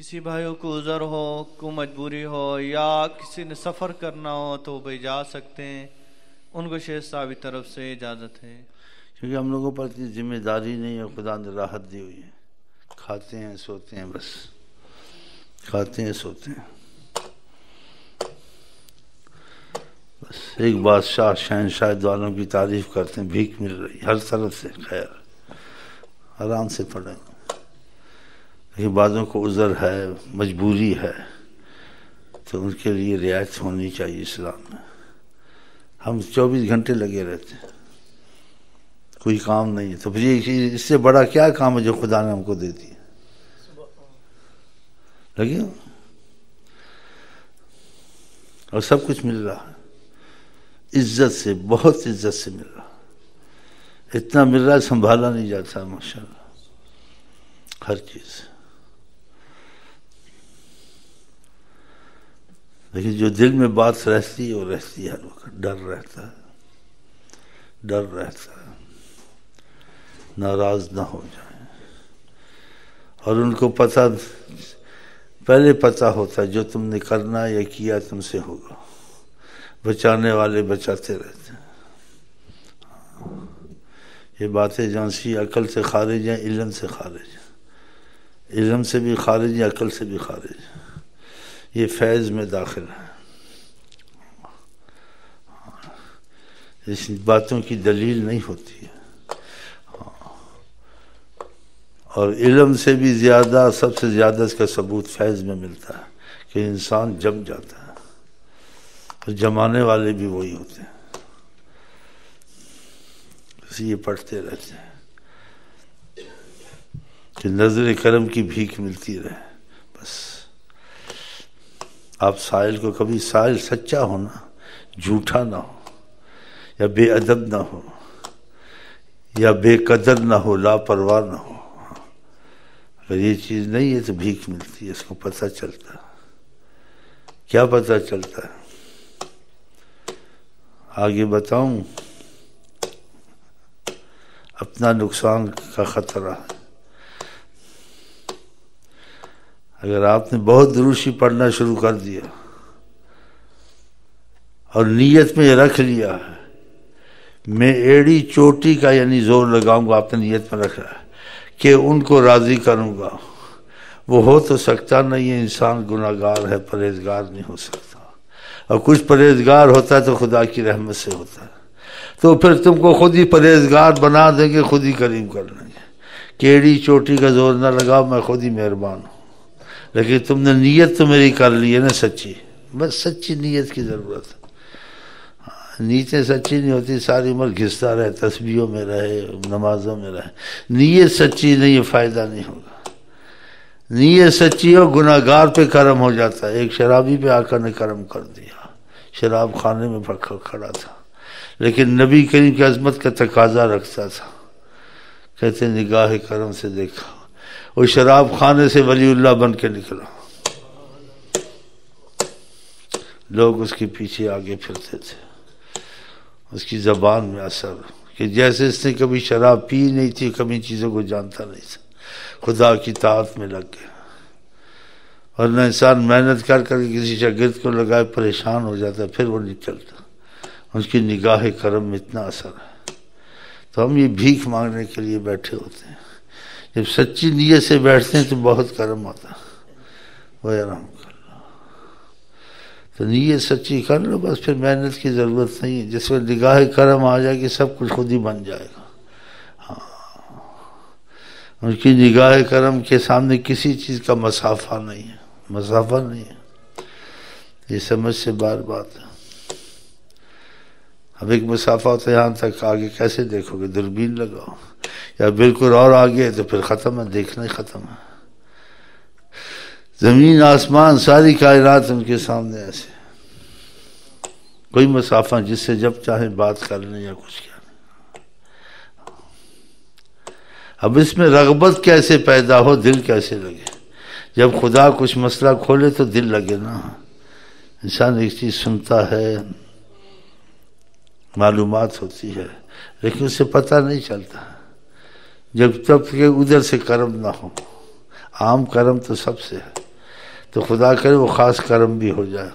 کسی بھائیوں کو عذر ہو، کو مجبوری ہو یا کسی نے سفر کرنا ہو تو وہ جا سکتے ہیں، ان کو شیخ صاحب کی طرف سے اجازت ہے، کیونکہ ہم لوگوں پر اتنی ذمہ داری نہیں ہے، خدا نے راحت دی ہوئی ہے، کھاتے ہیں سوتے ہیں، بس کھاتے ہیں سوتے ہیں، بس ایک بادشاہ شہنشاہ دو عالم کی تعریف کرتے ہیں، بھیک مل رہی ہر طرف سے، خیر آرام سے پڑھیں، لیکن بعضوں کو عذر ہے، مجبوری ہے، تو ان کے لیے رعایت ہونی چاہیے اسلام میں۔ ہم 24 گھنٹے لگے رہتے ہیں، کوئی کام نہیں ہے، تو پھر یہ اس سے بڑا کیا کام ہے جو خدا نے ہم کو دے دیا؟ لگے اور سب کچھ مل رہا ہے، عزت سے، بہت عزت سے مل رہا ہے، اتنا مل رہا ہے سنبھالا نہیں جاتا، ماشاءاللہ ہر چیز۔ لیکن جو دل میں بات رہتی ہے وہ رہتی ہے ہر وقت، ڈر رہتا ہے، ڈر رہتا ہے، ناراض نہ ہو جائیں، اور ان کو پتہ پہلے پتہ ہوتا ہے جو تم نے کرنا یا کیا تم سے ہوگا، بچانے والے بچاتے رہتے ہیں۔ یہ باتیں جانسی عقل سے خارج ہیں، علم سے خارج ہیں، علم سے بھی خارج ہیں، عقل سے بھی خارج ہیں، یہ فیض میں داخل ہے، اس باتوں کی دلیل نہیں ہوتی ہے، اور علم سے بھی زیادہ، سب سے زیادہ اس کا ثبوت فیض میں ملتا ہے کہ انسان جم جاتا ہے، اور جمانے والے بھی وہی ہوتے ہیں، اس لیے پڑھتے رہتے ہیں کہ نظر کرم کی بھیک ملتی رہے، بس آپ سائل کو کبھی، سائل سچا ہونا، جھوٹا نہ ہو، یا بے ادب نہ ہو، یا بے قدر نہ ہو، لاپرواہ نہ ہو، اگر یہ چیز نہیں ہے تو بھیک ملتی ہے، اس کو پتہ چلتا ہے۔ کیا پتہ چلتا ہے؟ آگے بتاؤں، اپنا نقصان کا خطرہ ہے۔ اگر آپ نے بہت دروشی پڑھنا شروع کر دیا اور نیت میں رکھ لیا ہے میں ایڑی چوٹی کا یعنی زور لگاؤں گا، آپ نے نیت میں رکھا ہے کہ ان کو راضی کروں گا، وہ ہو تو سکتا نہیں ہے، انسان گناہگار ہے، پرہیزگار نہیں ہو سکتا، اور کچھ پرہیزگار ہوتا ہے تو خدا کی رحمت سے ہوتا ہے، تو پھر تم کو خود ہی پرہیزگار بنا دیں گے، خود ہی کریم کر لیں گے، کہ ایڑی چوٹی کا زور نہ لگاؤ، میں خود ہی مہربان ہوں، لیکن تم نے نیت تو میری کر لی ہے نا سچی، بس سچی نیت کی ضرورت ہے۔ نیتیں سچی نہیں ہوتی، ساری عمر گھستا رہے، تسبیحوں میں رہے، نمازوں میں رہے، نیت سچی نہیں ہے، فائدہ نہیں ہوگا۔ نیت سچی ہو، گناہگار پہ کرم ہو جاتا ہے۔ ایک شرابی پہ آقا نے کرم کر دیا، شراب خانے میں کھڑا تھا، لیکن نبی کریم کی عظمت کا تقاضا رکھتا تھا، کہتے نگاہ کرم سے دیکھا، وہ شراب خانے سے ولی اللہ بن کے نکلا، لوگ اس کے پیچھے آگے پھرتے تھے، اس کی زبان میں اثر کہ جیسے اس نے کبھی شراب پی نہیں تھی، کبھی چیزوں کو جانتا نہیں تھا، خدا کی طاعت میں لگ گیا۔ ورنہ انسان محنت کر کر کسی شاگرد کو لگائے پریشان ہو جاتا ہے، پھر وہ نہیں چلتا، اس کی نگاہ کرم میں اتنا اثر ہے۔ تو ہم یہ بھیک مانگنے کے لیے بیٹھے ہوتے ہیں، جب سچی نیت سے بیٹھتے ہیں تو بہت کرم ہوتا ہے، وہ آرام کر لو، تو نیت سچی کر لو، بس پھر محنت کی ضرورت نہیں ہے، جس میں نگاہ کرم آ جائے گی سب کچھ خود ہی بن جائے گا۔ ہاں، ان کی نگاہ کرم کے سامنے کسی چیز کا مسافہ نہیں ہے، مسافہ نہیں ہے، یہ سمجھ سے بار بات ہے۔ اب ایک مسافہ ہوتا ہے، یہاں تک آگے کیسے دیکھو گے؟ دوربین لگاؤ، یا بالکل اور آگے ہے تو پھر ختم ہے، دیکھنا ہی ختم ہے۔ زمین آسمان ساری کائنات ان کے سامنے ایسے، کوئی مسافہ جس سے جب چاہے بات کر لیں یا کچھ کیا۔ اب اس میں رغبت کیسے پیدا ہو، دل کیسے لگے؟ جب خدا کچھ مسئلہ کھولے تو دل لگے نا۔ انسان ایک چیز سنتا ہے، معلومات ہوتی ہے، لیکن اس سے پتہ نہیں چلتا جب تک کہ ادھر سے کرم نہ ہو۔ عام کرم تو سب سے ہے، تو خدا کرے وہ خاص کرم بھی ہو جائے.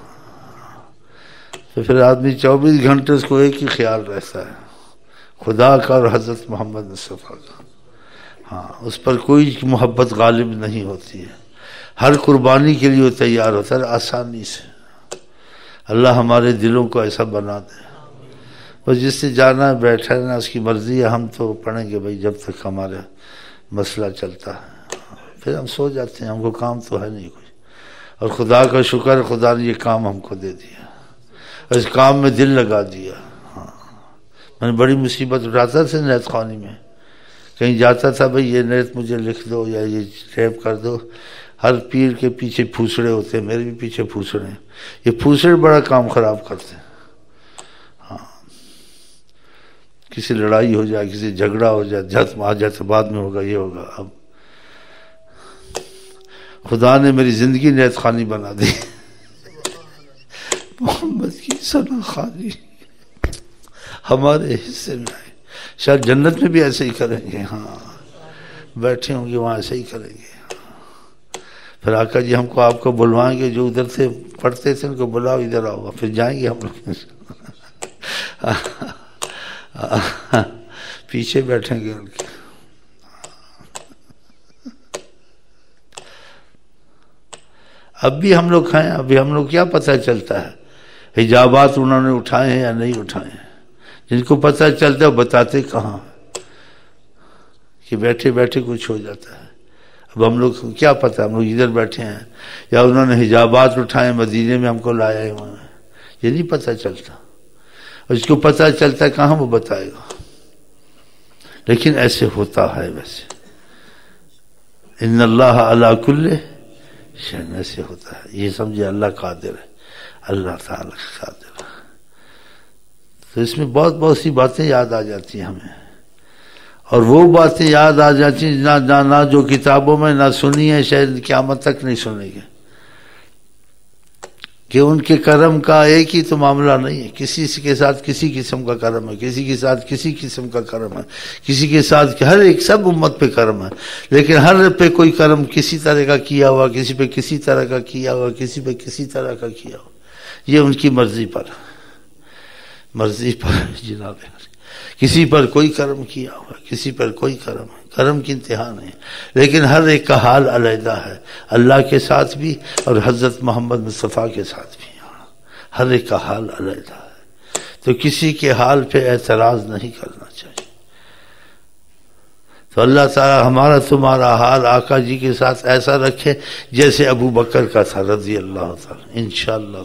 تو پھر آدمی 24 گھنٹے اس کو ایک ہی خیال رہتا ہے، خدا کا اور حضرت محمد مصطفیٰ کا. ہاں، اس پر کوئی محبت غالب نہیں ہوتی ہے، ہر قربانی کے لیے وہ تیار ہوتا ہے آسانی سے. اللہ ہمارے دلوں کو ایسا بنا دے. بس جس سے جانا ہے بیٹھا ہے نا، اس کی مرضی ہے. ہم تو پڑھیں گے بھائی جب تک ہمارا مسئلہ چلتا ہے، پھر ہم سو جاتے ہیں، ہم کو کام تو ہے نہیں کوئی. اور خدا کا شکر، خدا نے یہ کام ہم کو دے دیا، اس کام میں دل لگا دیا. ہاں، میں نے بڑی مصیبت اٹھاتا تھا نیت خوانی میں، کہیں جاتا تھا بھائی یہ نیت مجھے لکھ دو یا یہ ٹیپ کر دو. ہر پیر کے پیچھے پھوسڑے ہوتے ہیں، میرے بھی پیچھے پھوسڑے ہیں. یہ پھوسڑے بڑا کام خراب کرتے ہیں. ہاں، کسی لڑائی ہو جائے، کسی جھگڑا ہو جائے، جھت آ جاتے بعد میں ہوگا، یہ ہوگا. اب خدا نے میری زندگی نیت خوانی بنا دی. محمد کی ثنا خوانی ہمارے حصے میں آئے. شاید جنت میں بھی ایسے ہی کریں گے. ہاں، بیٹھے ہوں گے وہاں ایسے ہی کریں گے. پھر آقا جی ہم کو آپ کو بلوائیں گے، جو ادھر سے پڑھتے تھے ان کو بلاؤ، ادھر آؤ. پھر جائیں گے ہم لوگ پیچھے بیٹھیں گے ان کے. اب بھی ہم لوگ ہیں، ابھی ہم لوگ کیا پتہ چلتا ہے حجابات انہوں نے اٹھائے ہیں یا نہیں اٹھائے ہیں. جن کو پتہ چلتا ہے وہ بتاتے کہاں کہ بیٹھے بیٹھے کچھ ہو جاتا ہے. اب ہم لوگ کو کیا پتہ، ہم لوگ ادھر بیٹھے ہیں یا انہوں نے حجابات اٹھائے مدینے میں ہم کو لایا ہے وہاں، یہ نہیں پتہ چلتا. اور جس کو پتہ چلتا ہے کہاں وہ بتائے گا. لیکن ایسے ہوتا ہے. ویسے ان اللہ علی کل شیء، ایسے ہوتا ہے. یہ سمجھے اللہ قادر ہے، اللہ تعالیٰ قادر ہے. تو اس میں بہت سی باتیں یاد آ جاتی ہیں ہمیں، اور وہ باتیں یاد آ جاتی ہیں نہ جو کتابوں میں نہ سنی ہے، شاید قیامت تک نہیں سنیں گے. کہ ان کے کرم کا ایک ہی تو معاملہ نہیں ہے. کسی کے ساتھ کسی قسم کا کرم ہے، کسی کے ساتھ کسی قسم کا کرم ہے، کسی کے ساتھ ہر ایک سب امت پہ کرم ہے. لیکن ہر پہ کوئی کرم کسی طرح کا کیا ہوا، کسی پہ کسی طرح کا کیا ہوا، کسی پہ کسی طرح کا کیا ہوا. یہ ان کی مرضی پر جناب. کسی پر کوئی کرم کیا ہوا، کسی پر کوئی کرم ہے. کرم کی انتہا نہیں، لیکن ہر ایک کا حال علیحدہ ہے، اللہ کے ساتھ بھی اور حضرت محمد مصطفیٰ کے ساتھ بھی. ہر ایک کا حال علیحدہ ہے، تو کسی کے حال پہ اعتراض نہیں کرنا چاہیے. تو اللہ تعالی ہمارا تمہارا حال آقا جی کے ساتھ ایسا رکھے جیسے ابو بکر کا تھا رضی اللہ تعالی. انشاءاللہ.